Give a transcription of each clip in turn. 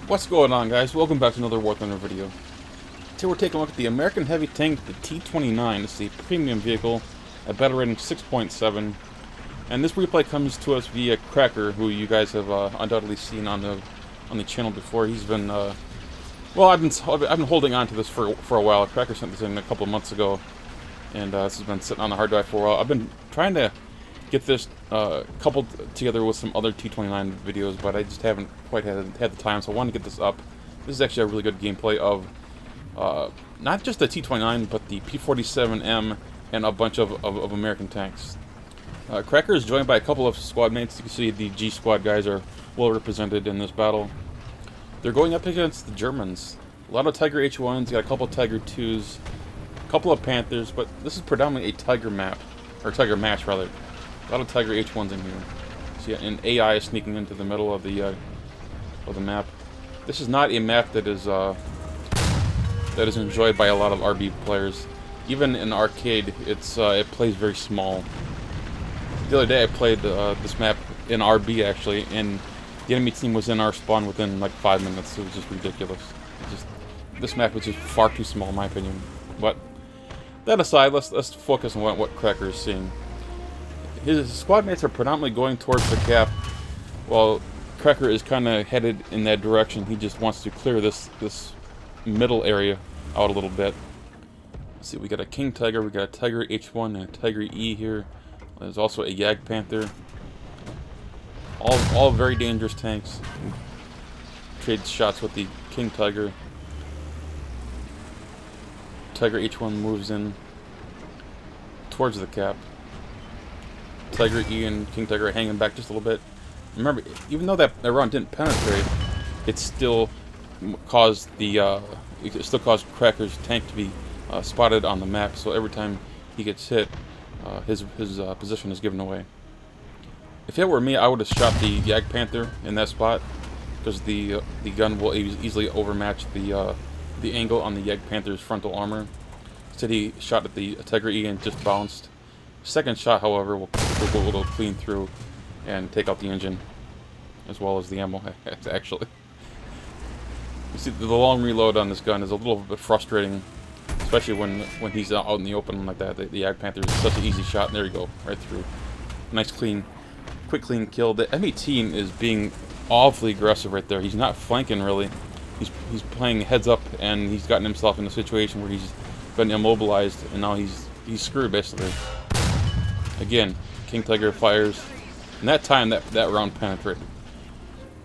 What's going on, guys? Welcome back to another War Thunder video. Today we're taking a look at the American heavy tank, the T29. This is a premium vehicle, a battle rating 6.7, and this replay comes to us via Cracker, who you guys have undoubtedly seen on the channel before. He's been well, I've been holding on to this for a while. Cracker sent this in a couple of months ago, and this has been sitting on the hard drive for a while. I've been trying to get this coupled together with some other T29 videos, but I just haven't quite had the time, so I wanted to get this up. This is actually a really good gameplay of not just the T29, but the P-47M and a bunch of American tanks. Cracker is joined by a couple of squad mates. You can see the G squad guys are well represented in this battle. They're going up against the Germans. A lot of Tiger H1s, got a couple of Tiger 2s, a couple of Panthers, but this is predominantly a Tiger map, or Tiger match rather. A lot of Tiger H1s in here. See, an AI is sneaking into the middle of the map. This is not a map that is enjoyed by a lot of RB players. Even in arcade, it plays very small. The other day I played this map in RB actually, and the enemy team was in our spawn within like 5 minutes. It was just ridiculous. This map was just far too small in my opinion. But that aside, let's focus on what Cracker is seeing. His squad mates are predominantly going towards the cap, while Cracker is kind of headed in that direction. He just wants to clear this middle area out a little bit. Let's see, we got a King Tiger, we got a Tiger H1 and a Tiger E here. There's also a Jag Panther. All very dangerous tanks. Trade shots with the King Tiger. Tiger H1 moves in towards the cap. Tiger E and King Tiger are hanging back just a little bit. Remember, even though that round didn't penetrate, it still caused Cracker's tank to be spotted on the map. So every time he gets hit, his position is given away. If it were me, I would have shot the Jag Panther in that spot, because the gun will easily overmatch the angle on the Jag Panther's frontal armor. Instead, he shot at the Tiger E and just bounced. Second shot, however, will clean through and take out the engine, as well as the ammo, actually. You see, the long reload on this gun is a little bit frustrating, especially when he's out in the open like that. The Jag Panther is such an easy shot, and there you go, right through. Nice, quick clean kill. The enemy team is being awfully aggressive right there. He's not flanking, really. He's playing heads up, and he's gotten himself in a situation where he's been immobilized, and now he's screwed, basically. Again, King Tiger fires, and that time that round penetrated.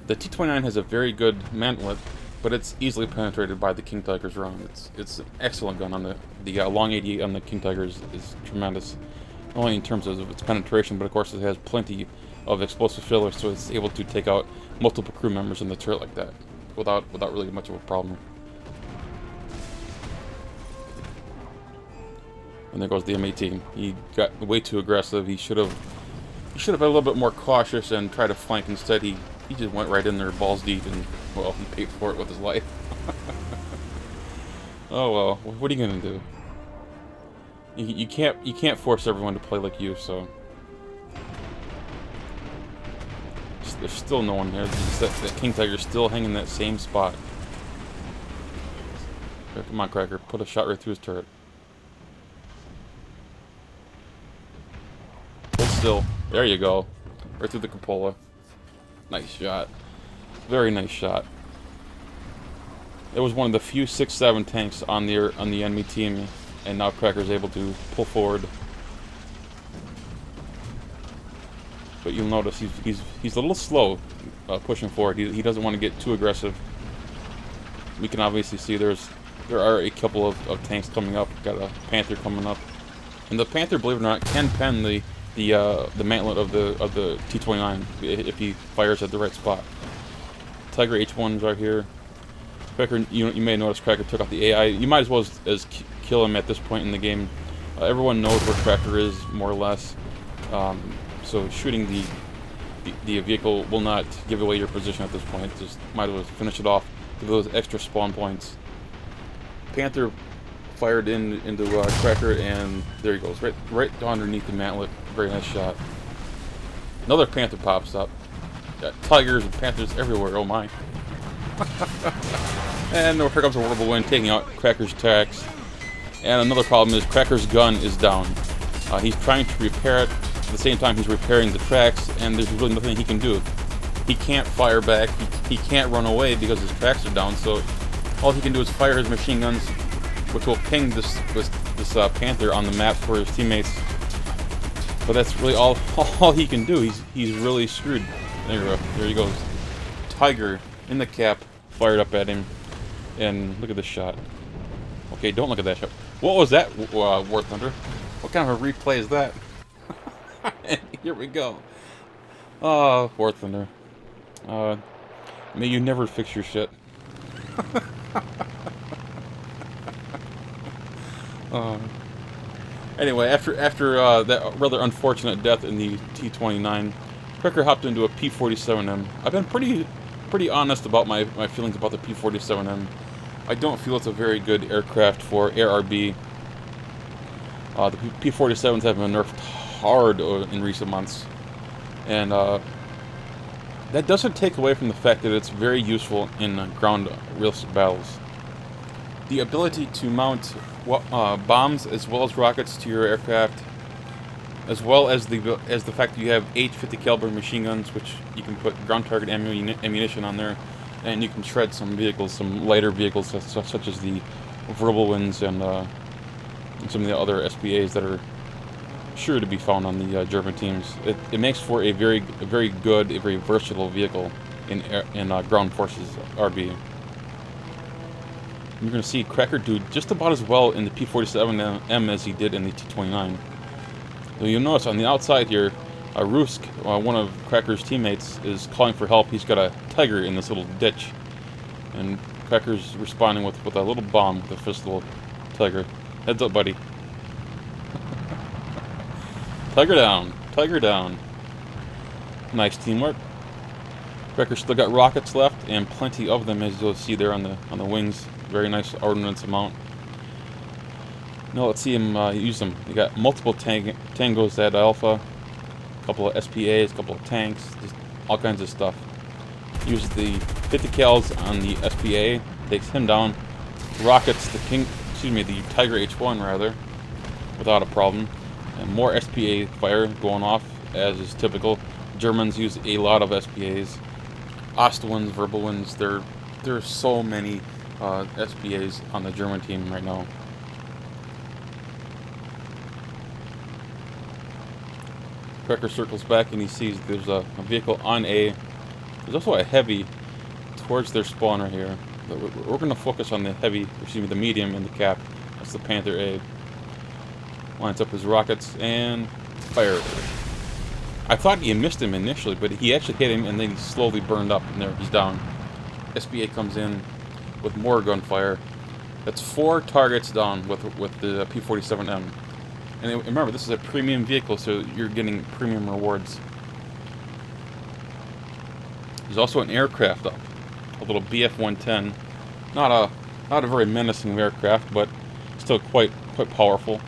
The T29 has a very good mantlet, but it's easily penetrated by the King Tiger's round. It's an excellent gun. On the long 88 on the King Tiger is tremendous, not only in terms of its penetration, but of course it has plenty of explosive filler, so it's able to take out multiple crew members in the turret like that without really much of a problem. And there goes the MA team. He got way too aggressive. He should have been a little bit more cautious and tried to flank. Instead, he just went right in there balls deep, and well, he paid for it with his life. Oh well, what are you gonna do? You can't force everyone to play like you. So there's still no one there. That King Tiger's still hanging in that same spot. Come on, Cracker, put a shot right through his turret. Still, there you go, right through the cupola. Nice shot, very nice shot. It was one of the few 6-7 tanks on the enemy team, and now Cracker's able to pull forward. But you'll notice he's a little slow pushing forward. He doesn't want to get too aggressive. We can obviously see there are a couple of tanks coming up. Got a Panther coming up, and the Panther, believe it or not, can pen the mantlet of the T29 if he fires at the right spot. Tiger H1s are here. Cracker, you may notice Cracker took out the AI. You might as well as kill him at this point in the game. Everyone knows where Cracker is, more or less. So shooting the vehicle will not give away your position at this point. Just might as well finish it off with those extra spawn points. Panther fired into Cracker, and there he goes, right underneath the mantlet. Very nice shot. Another Panther pops up. Got Tigers and Panthers everywhere. Oh my! And here comes a whirlwind taking out Cracker's tracks. And another problem is Cracker's gun is down. He's trying to repair it. At the same time, he's repairing the tracks, and there's really nothing he can do. He can't fire back. He can't run away because his tracks are down. So all he can do is fire his machine guns, which will ping this Panther on the map for his teammates. But that's really all he can do. He's really screwed. There he goes. Tiger in the cap, fired up at him, and look at this shot. Okay, don't look at that shot. What was that, War Thunder? What kind of a replay is that? Here we go. Oh, War Thunder. May you never fix your shit. Anyway, after that rather unfortunate death in the T29, Cracker hopped into a P-47M. I've been pretty honest about my feelings about the P-47M. I don't feel it's a very good aircraft for ARB. The P-47s have been nerfed hard in recent months, and that doesn't take away from the fact that it's very useful in ground real battles. The ability to mount bombs as well as rockets to your aircraft, as well as the fact that you have 850 caliber machine guns, which you can put ground target ammunition on there, and you can shred some vehicles, some lighter vehicles such as the Whirlwinds and some of the other SPAs that are sure to be found on the German teams. It makes for a very good, a very versatile vehicle in ground forces RB. You're going to see Cracker do just about as well in the P-47M as he did in the T29. So you'll notice on the outside here, Rusk, one of Cracker's teammates, is calling for help. He's got a Tiger in this little ditch, and Cracker's responding with a little bomb with a fistful Tiger. Heads up, buddy. Tiger down. Tiger down. Nice teamwork. Cracker's still got rockets left, and plenty of them, as you'll see there on the wings. Very nice ordnance amount. Now let's see him use them. You got multiple tangos at Alpha, a couple of SPAs, a couple of tanks, just all kinds of stuff. Uses the 50 cals on the SPA, takes him down. Rockets the Tiger H1 rather, without a problem. And more SPA fire going off, as is typical. Germans use a lot of SPAs. Ostwinds, Verbowinds, there are so many SPAs on the German team right now. Cracker circles back and he sees there's a vehicle on A. There's also a heavy towards their spawn right here. But we're going to focus on the heavy, the medium in the cap. That's the Panther A. Lines up his rockets and fire. I thought he missed him initially, but he actually hit him and then he slowly burned up, and there he's down. SPA comes in with more gunfire. That's 4 targets down with the P-47M. And remember, this is a premium vehicle, so you're getting premium rewards. There's also an aircraft up, a little BF-110. Not a very menacing aircraft, but still quite powerful.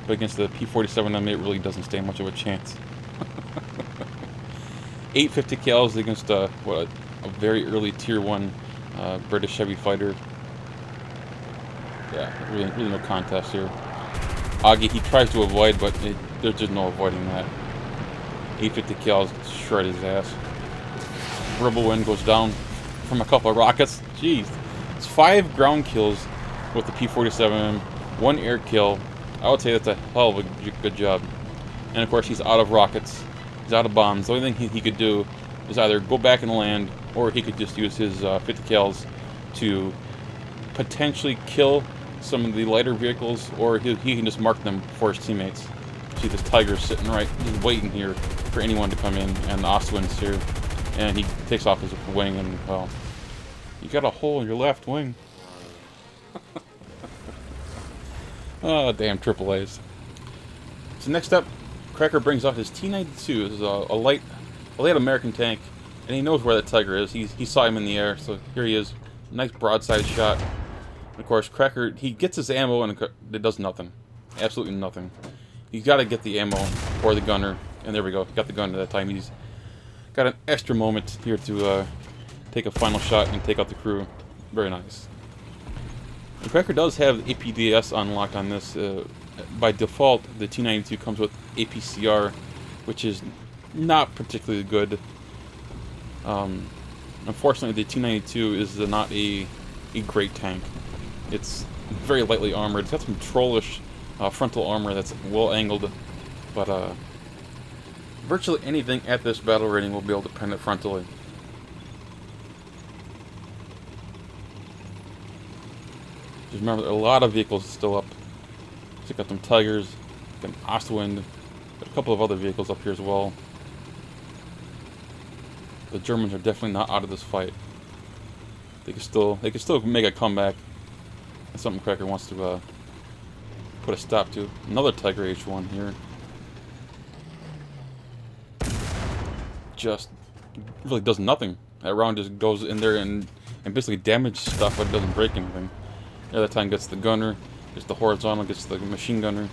But against the P-47M, it really doesn't stand much of a chance. 850 cals against a very early Tier 1 British heavy fighter. Yeah, really no contest here. Augie, he tries to avoid, but there's just no avoiding that. 850 cals shred his ass. Whirlwind goes down from a couple of rockets. Jeez. It's 5 ground kills with the P-47M, 1 air kill. I would say that's a hell of a good job. And of course, he's out of rockets. He's out of bombs. The only thing he could do is either go back and land, or he could just use his 50 cals to potentially kill some of the lighter vehicles, or he can just mark them for his teammates. See this Tiger sitting right, just waiting here for anyone to come in, and the Ostwind's here. And he takes off his wing, and, well, you got a hole in your left wing. Oh, damn AAAs. So next up, Cracker brings out his T92. This is a light American tank, and he knows where that Tiger is. He saw him in the air, so here he is. Nice broadside shot. And of course, Cracker, he gets his ammo, and it does nothing. Absolutely nothing. He's got to get the ammo for the gunner, and there we go. He got the gunner that time. He's got an extra moment here to take a final shot and take out the crew. Very nice. The Cracker does have APDS unlocked on this. By default, the T92 comes with APCR, which is not particularly good. Unfortunately, the T92 is not a great tank. It's very lightly armored. It's got some trollish frontal armor that's well angled, but virtually anything at this battle rating will be able to pen it frontally. Just remember, a lot of vehicles still up. Check out them Tigers, them Ostwind, a couple of other vehicles up here as well. The Germans are definitely not out of this fight. They can still make a comeback. That's something Cracker wants to put a stop to. Another Tiger H1 here. Just really does nothing. That round just goes in there and basically damages stuff, but it doesn't break anything. The other time gets the gunner, gets the horizontal, gets the machine gunner.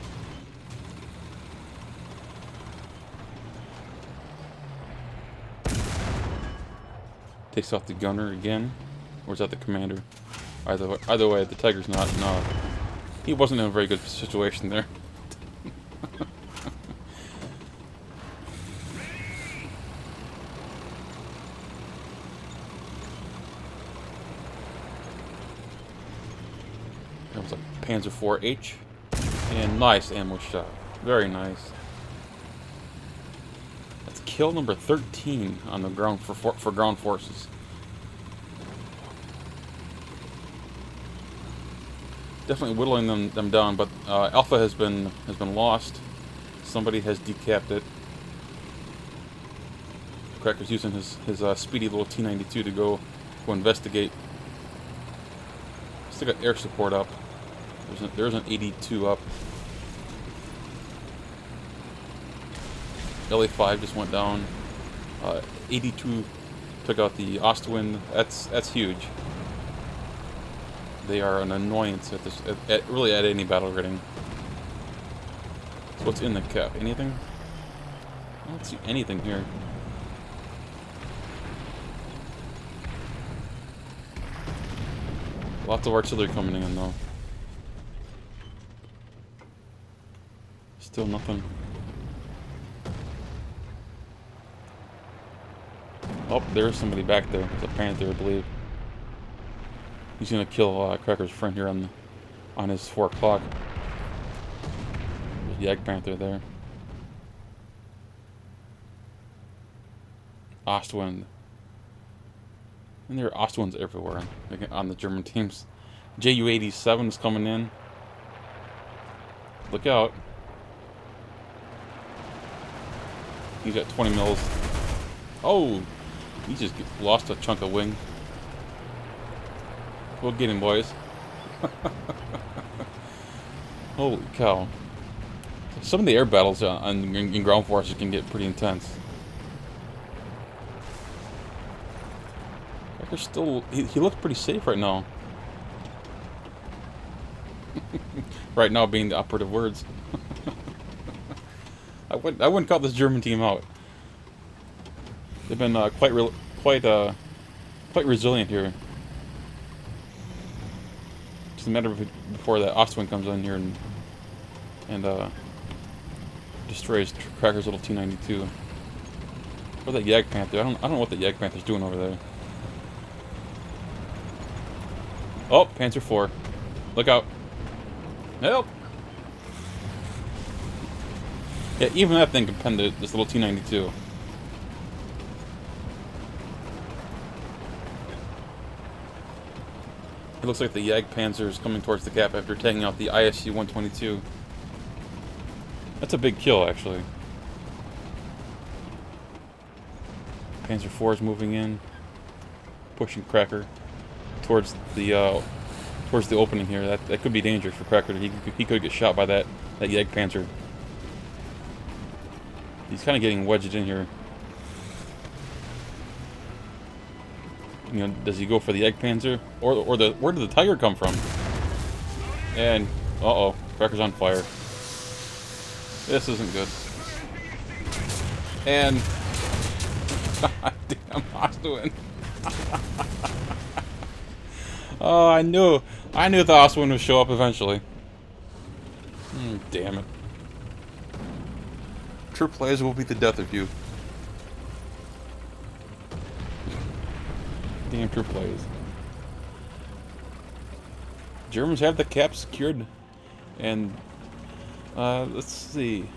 Takes off the gunner again. Or is that the commander? Either way, the Tiger's not. No, he wasn't in a very good situation there. That was a Panzer IV-H. And nice ammo shot. Very nice. That's kill number 13 on the ground for ground forces. Definitely whittling them down, but Alpha has been lost. Somebody has decapped it. Cracker's using his speedy little T92 to go investigate. Still got air support up. There's an 82 up. LA5 just went down. 82 took out the Ostwind. That's huge. They are an annoyance really at any battle rating. So what's in the cap? Anything? I don't see anything here. Lots of artillery coming in though. Still nothing. Oh, there's somebody back there. It's a Panther, I believe. He's gonna kill Cracker's friend here on his 4 o'clock. There's the Egg Panther there. Ostwind. And there are Ostwinds everywhere on the German teams. Ju-87 is coming in. Look out. He's got 20 mils. Oh! He just lost a chunk of wing. We'll get him, boys. Holy cow. Some of the air battles in ground forces can get pretty intense. Still, he looks pretty safe right now. Right now being the operative words. I wouldn't call this German team out. They've been quite resilient here. Just a matter of before that Ostwind comes in here and destroys Cracker's little T92. Or that Yag Panther. I don't know what the Yag Panther's doing over there. Oh, Panzer IV. Look out. Help! Yeah, even that thing can pen this little T92. It looks like the Yag Panzer is coming towards the cap after taking out the ISC-122. That's a big kill, actually. Panzer IV is moving in, pushing Cracker towards the opening here. That could be dangerous for Cracker. He could get shot by that Yag Panzer. He's kind of getting wedged in here. You know, does he go for the Yag Panzer or where did the Tiger come from? And uh-oh, Cracker's on fire. This isn't good. And God damn, Ostwind. Oh, I knew the awesome one would show up eventually. Damn it. True players will be the death of you. Damn true players. Germans have the cap secured, and let's see.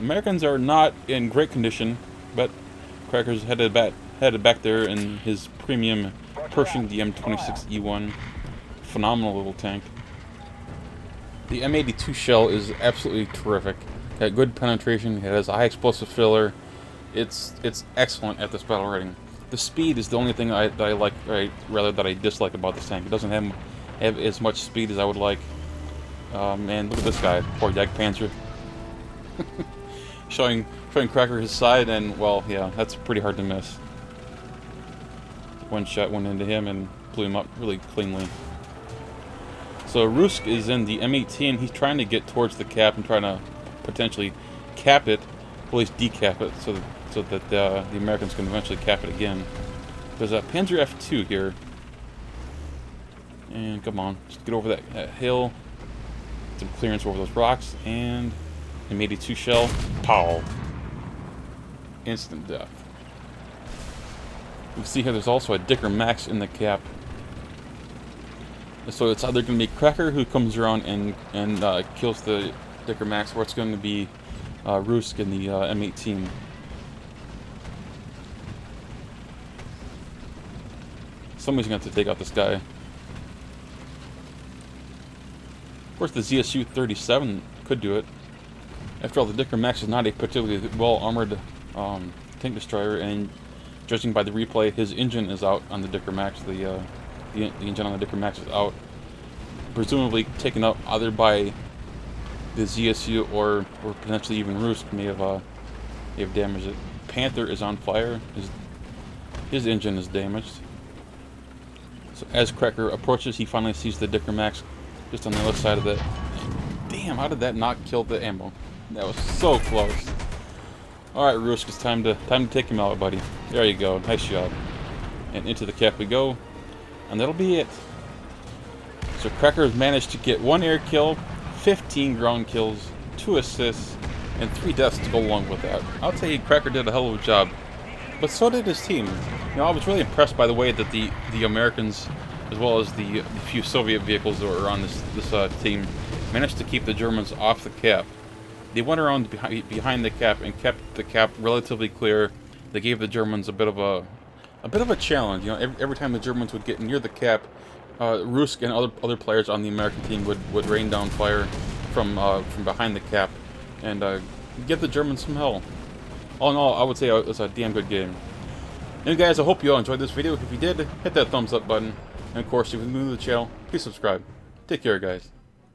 Americans are not in great condition, but Cracker's headed back there in his premium Pershing, the M26E1. Phenomenal little tank. The M82 shell is absolutely terrific. Got good penetration. It has a high explosive filler. It's excellent at this battle rating. The speed is the only thing that I like, rather that I dislike about this tank. It doesn't have as much speed as I would like. Man, look at this guy, poor Jagdpanzer. showing Cracker his side, and well, yeah, that's pretty hard to miss. One shot went into him and blew him up really cleanly. So Rusk is in the M18. He's trying to get towards the cap and trying to potentially cap it, or at least decap it, so that the Americans can eventually cap it again. There's a Panzer F2 here. And come on, just get over that hill. Some clearance over those rocks, and M82 shell. Pow! Instant death. You can see here there's also a Dicker Max in the cap. So it's either going to be Cracker who comes around and kills the Dicker Max, or it's going to be Rusk in the M18. Somebody's going to have to take out this guy. Of course, the ZSU-37 could do it. After all, the Dicker Max is not a particularly well-armored tank destroyer, and judging by the replay, his engine is out on the Dicker Max. The engine on the Dicker Max is out, presumably taken up either by the ZSU or potentially even Rusk may have damaged it. Panther is on fire. His engine is damaged. So as Cracker approaches, he finally sees the Dicker Max just on the other side of it. Damn, how did that not kill the ammo? That was so close. Alright, Rusk, it's time to take him out, buddy. There you go. Nice job. And into the cap we go. And that'll be it. So Cracker has managed to get 1 air kill, 15 ground kills, 2 assists, and 3 deaths to go along with that. I'll tell you, Cracker did a hell of a job. But so did his team. You know, I was really impressed by the way that the Americans, as well as the few Soviet vehicles that were on this team, managed to keep the Germans off the cap. They went around behind the cap and kept the cap relatively clear. They gave the Germans a bit of a challenge. You know, every time the Germans would get near the cap, Rusk and other players on the American team would rain down fire from behind the cap and give the Germans some hell. All in all, I would say it was a damn good game. Anyway, guys, I hope you all enjoyed this video. If you did, hit that thumbs up button. And of course, if you're new to the channel, please subscribe. Take care, guys.